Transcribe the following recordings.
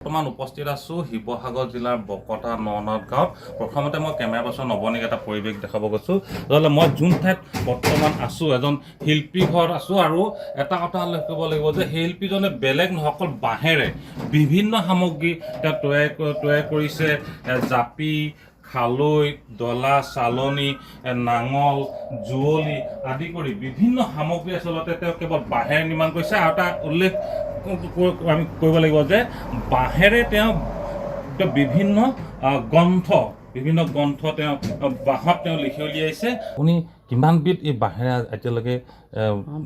বৰ্তমান উপস্থিত আছোঁ শিৱসাগৰ জিলাৰ বকতা ননাথ গাঁৱত। প্ৰথমতে মই কেমেৰা পাৰ্চন নৱনীক এটা পৰিৱেশ দেখাব গৈছোঁ। তেতিয়াহ'লে মই যোন ঠাইত বৰ্তমান আছোঁ এজন শিল্পী ঘৰত আছোঁ, আৰু এটা কথা উল্লেখ কৰিব লাগিব যে শিল্পীজনে বেলেগ নহয়, অকল বাঁহেৰে বিভিন্ন সামগ্ৰী তেওঁ তৈয়াৰ কৰিছে। জাপি, খালৈ, ডলা, চালনী, নাঙল, যুঁৱলি আদি কৰি বিভিন্ন সামগ্ৰী আচলতে তেওঁ কেৱল বাঁহেৰে নিৰ্মাণ কৰিছে। আৰু এটা উল্লেখ আমি কৰিব লাগিব যে বাঁহেৰে তেওঁ বিভিন্ন গ্ৰন্থ তেওঁ বাঁহত তেওঁ লিখি উলিয়াইছে। আপুনি কিমানবিধ এই বাঁহেৰে এতিয়ালৈকে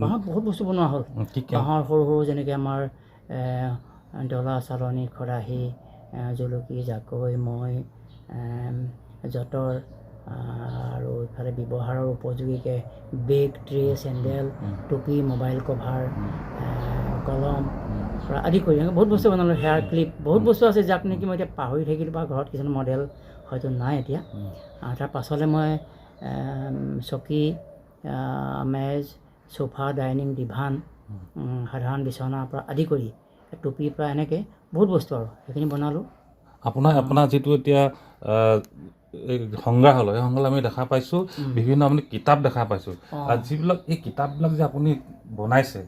বাঁহত বহুত বস্তু বনোৱা হ'ল। বাঁহৰ সৰু সৰু যেনেকৈ আমাৰ ডলা, চালনী, খৰাহী, জুলুকি, জাকৈ, মৈ, যঁতৰ, আৰু ইফালে ব্যৱহাৰৰ উপযোগীকৈ বেগ, ট্ৰে, চেণ্ডেল, টুপি, মোবাইল কভাৰ, কলম আদি কৰি বহুত বস্তু বনালোঁ। হেয়াৰ ক্লিপ, বহুত বস্তু আছে যাক নেকি মই এতিয়া পাহৰি থাকিলোঁ, বা ঘৰত কিছুমান মডেল হয়তো নাই এতিয়া। তাৰ পাছলৈ মই চকী, মেজ, চোফা, ডাইনিং, ডিভান, সাধাৰণ বিচনাৰ পৰা আদি কৰি টুপিৰ পৰা এনেকৈ বহুত বস্তু আৰু সেইখিনি বনালোঁ। আপোনাৰ যিটো এতিয়া সংগ্ৰহালয়, এই সংগ্ৰহালয় আমি দেখা পাইছোঁ বিভিন্ন আপুনি কিতাপ দেখা পাইছোঁ। আৰু যিবিলাক এই কিতাপবিলাক যে আপুনি বনাইছে,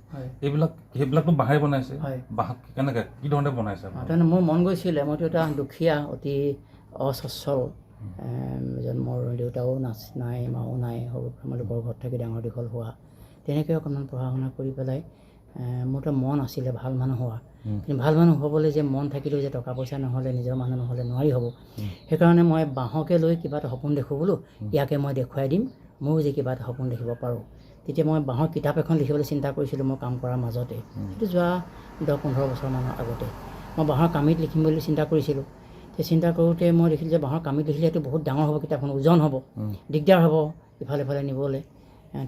সেইবিলাকতো বাঁহেৰে বনাইছে। বাঁহ কেনেকৈ কি ধৰণে বনাইছে? তাৰমানে মোৰ মন গৈছিলে, মইতো এটা দুখীয়া, অতি অস্বচ্ছল এজন, মোৰ দেউতাও নাই, মাও নাই, সৰু আমাৰ লোকৰ ঘৰত থাকি ডাঙৰ দীঘল হোৱা, তেনেকৈ অকণমান পঢ়া শুনা কৰি পেলাই মোৰ এটা মন আছিলে ভাল মানুহ হোৱা। কিন্তু ভাল মানুহ হ'বলৈ যে মন থাকিলেও যে টকা পইচা নহ'লে, নিজৰ মানুহ নহ'লে নোৱাৰি হ'ব। সেইকাৰণে মই বাঁহকে লৈ কিবা এটা সপোন দেখোঁ, বোলো ইয়াকে মই দেখুৱাই দিম, ময়ো যে কিবা এটা সপোন দেখিব পাৰোঁ। তেতিয়া মই বাঁহৰ কিতাপ এখন লিখিবলৈ চিন্তা কৰিছিলোঁ মই কাম কৰাৰ মাজতে। সেইটো যোৱা 10-15 বছৰমানৰ আগতে মই বাঁহৰ কামিত লিখিম বুলি চিন্তা কৰিছিলোঁ। সেই চিন্তা কৰোঁতে মই দেখিলোঁ যে বাঁহৰ কামিত লিখিলে এইটো বহুত ডাঙৰ হ'ব, কিতাপখন ওজন হ'ব, দিগদাৰ হ'ব ইফালে সিফালে নিবলৈ।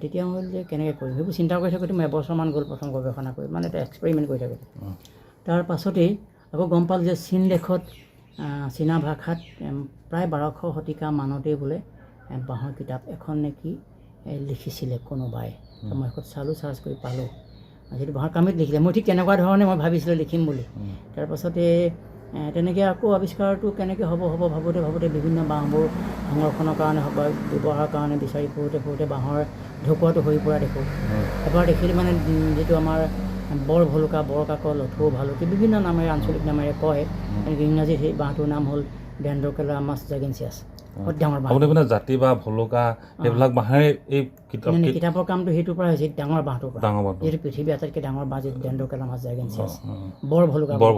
তেতিয়া মই যে কেনেকৈ কৰিম, সেইবোৰ চিন্তা কৰি থাকোঁতে মই এবছৰমান গ'ল প্ৰথম গৱেষণা কৰি, মানে এটা এক্সপেৰিমেণ্ট কৰি থাকোঁতে। তাৰ পাছতেই আকৌ গম পালোঁ যে চীন দেশত, চীনা ভাষাত প্ৰায় 1200 শতিকা মানতেই বোলে বাঁহৰ কিতাপ এখন নেকি লিখিছিলে কোনোবাই। মই এখন চালোঁ, চাৰ্চ কৰি পালোঁ যিটো বাঁহৰ কামিত লিখিলে। মই ঠিক তেনেকুৱা ধৰণে মই ভাবিছিলোঁ লিখিম বুলি। তাৰপাছতে তেনেকৈ আকৌ আৱিষ্কাৰটো কেনেকৈ হ'ব ভাবোঁতে বিভিন্ন বাঁহবোৰ সংৰক্ষণৰ কাৰণে হওক বা ব্যৱহাৰৰ কাৰণে বিচাৰি ফুৰোঁতে বাঁহৰ ঢকুৱাটো হৈ পৰা দেখোঁ। এবাৰ দেখিলোঁ মানে যিটো আমাৰ বৰ ভলুকা, বৰ কাকল, লথৌ, ভালুকি বিভিন্ন নামেৰে, আঞ্চলিক নামেৰে কয়। এনেকৈ ইংৰাজীত সেই বাঁহটোৰ নাম হ'ল ডেনড্ৰকেলামাছ জাগেঞ্চিয়াছ। ডাঙৰ বাঁহ, জাতি বা ভলুকা এইবিলাক বাঁহেৰে এই কিতাপৰ কামটো সেইটোৰ পৰা হৈছে, ডাঙৰ বাঁহটোৰ পৰা, যিটো পৃথিৱীৰ আটাইতকৈ ডাঙৰ বাঁহ, যিটো ডেনড্ৰকেলামাছ জাগেঞ্চিয়াছ, বৰ ভলুকা, বৰ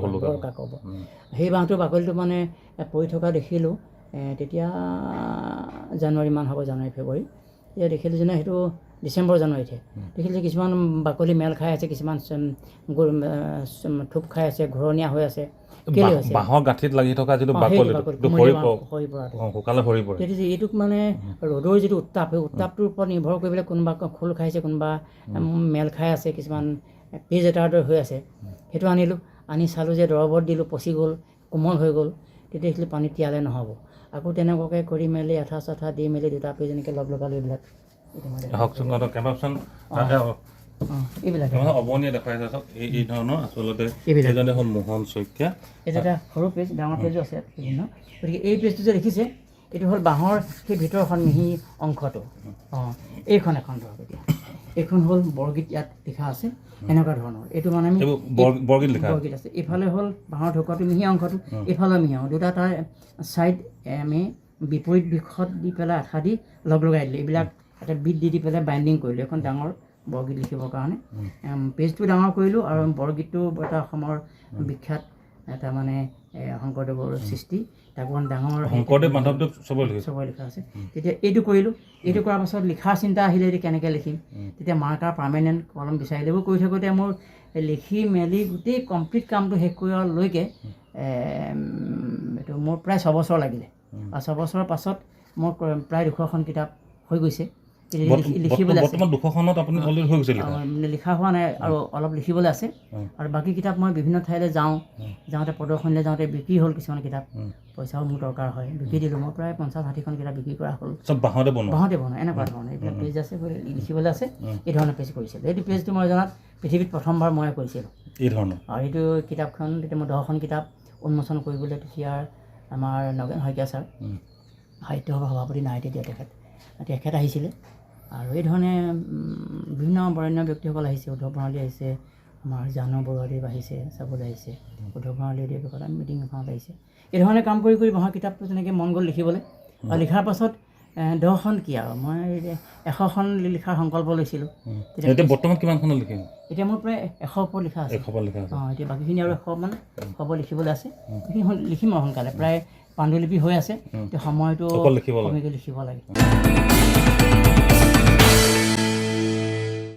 কাকল। সেই বাঁহটোৰ বাকলিটো মানে পৰি থকা দেখিলোঁ। তেতিয়া জানুৱাৰীমান হ'ব, জানুৱাৰী-ফেব্ৰুৱাৰী। তেতিয়া দেখিলোঁ যে সেইটো ডিচেম্বৰ জানুৱাৰীতহে দেখিলোঁ যে কিছুমান বাকলি মেল খাই আছে, কিছুমান থোপ খাই আছে, ঘূৰণীয়া হৈ আছে। বাঁহৰ গাঁঠিত লাগি থকা যিটো বাকলি শুকালে সৰি পৰে। এইটোক মানে ৰ'দৰ যিটো উত্তাপ, সেই উত্তাপটোৰ ওপৰত নিৰ্ভৰ কৰি পেলাই কোনোবা খোল খাইছে, কোনোবা মেল খাই আছে, কিছুমান পেজ এটাৰ দৰে হৈ আছে। সেইটো আনি চালোঁ যে দৰবত দিলোঁ, পচি গ'ল, কোমল হৈ গ'ল। তেতিয়া দেখিলোঁ পানীত তিয়ালে নহ'ব। আকৌ তেনেকুৱাকৈ কৰি মেলি আঠা-চাঠা দি মেলি দুটা পেজ এনেকৈ লগালোঁ। এইবিলাক এইবিলাক অৱনীয়ে দেখুৱাই চাওক, এই ধৰণৰ আচলতে এইজনে হ'ল মোহন শইকীয়া। এইটো এটা সৰু পেজ, ডাঙৰ পেজো আছে বিভিন্ন। গতিকে এই পেজটো যে দেখিছে, এইটো হ'ল বাঁহৰ সেই ভিতৰখন মিহি অংশটো। এইখন এখন ধৰক, এতিয়া এইখন হ'ল বৰগীত, ইয়াত লিখা আছে এনেকুৱা ধৰণৰ। এইটো মানে আমি বৰগীত আছে। এইফালে হ'ল বাঁহৰ ঢকুৱাটো, মিহি অংশটো, এইফালে মিহি অংশ দুটা, তাৰ ছাইড আমি বিপৰীত দিশত দি পেলাই আঠা দি লগাই দিলোঁ। এইবিলাক এটা বিট দি পেলাই বাইণ্ডিং কৰিলোঁ এখন ডাঙৰ বৰগীত লিখিবৰ কাৰণে। পেজটো ডাঙৰ কৰিলোঁ, আৰু বৰগীতটো এটা অসমৰ বিখ্যাত এটা মানে শংকৰদেৱৰ সৃষ্টি, তাকো ডাঙৰ শংকৰদেৱ মাধৱদেৱ চবৰে লিখা আছে। তেতিয়া এইটো কৰিলোঁ। এইটো কৰাৰ পাছত লিখাৰ চিন্তা আহিলে, এতিয়া কেনেকৈ লিখিম। তেতিয়া মাৰ্কাৰ পাৰ্মানেণ্ট কলম বিচাৰিলে। এইবোৰ কৰি থাকোঁতে মোৰ লিখি মেলি গোটেই কমপ্লিট কামটো শেষ কৰালৈকে এইটো মোৰ প্ৰায় 6 বছৰ লাগিলে। আৰু 6 বছৰৰ পাছত মোৰ প্ৰায় 200খন কিতাপ হৈ গৈছে। লিখিবলৈ আছে, লিখা হোৱা নাই আৰু অলপ লিখিবলৈ আছে। আৰু বাকী কিতাপ মই বিভিন্ন ঠাইলৈ যাওঁতে প্ৰদৰ্শনীলৈ যাওঁতে বিক্ৰী হ'ল কিছুমান কিতাপ। পইচাও মোৰ দৰকাৰ হয়, বিক্ৰী দিলোঁ। মই প্ৰায় 50-60খন কিতাপ বিক্ৰী কৰা হ'ল। বাঁহতে বনোৱা এনেকুৱা ধৰণৰ এইবিলাক পেজ আছে, লিখিবলৈ আছে। এই ধৰণৰ পেজ কৰিছিলোঁ। এইটো পেজটো মই জনাত পৃথিৱীত প্ৰথমবাৰ মই কৰিছিলোঁ এই ধৰণৰ। আৰু এইটো কিতাপখন তেতিয়া মই 10খন কিতাপ উন্মোচন কৰিবলৈ তেতিয়াৰ আমাৰ নগেন শইকীয়া ছাৰ সাহিত্য সভাৰ সভাপতি নাইতে দিয়া তেখেত আহিছিলে আৰু এই ধৰণে বিভিন্ন বৰেণ্য ব্যক্তিসকল আহিছে উদ্ধৱ বৰ্ণালী আহিছে আমাৰ জাহ্নু বৰুৱাদেৱ আহিছে চাবলৈ আহিছে উদ্ধৱ বৰ্ণালীদেৱে আমি মিটিং এখনত আহিছে এই ধৰণে কাম কৰি মই কিতাপটো তেনেকৈ মন গ'ল লিখিবলৈ আৰু লিখাৰ পাছত 10খন কি আৰু মই 100খন লিখাৰ সংকল্প লৈছিলোঁ এতিয়া বৰ্তমান কিমানখন লিখিম এতিয়া মোৰ প্ৰায় 100 ওপৰত লিখা আছে এতিয়া বাকীখিনি আৰু 100 মান হ'ব লিখিবলৈ আছে সেইখিনি লিখিম আৰু সোনকালে প্ৰায় পাণ্ডুলিপি হৈ আছে এতিয়া সময়টো লিখিব লাগে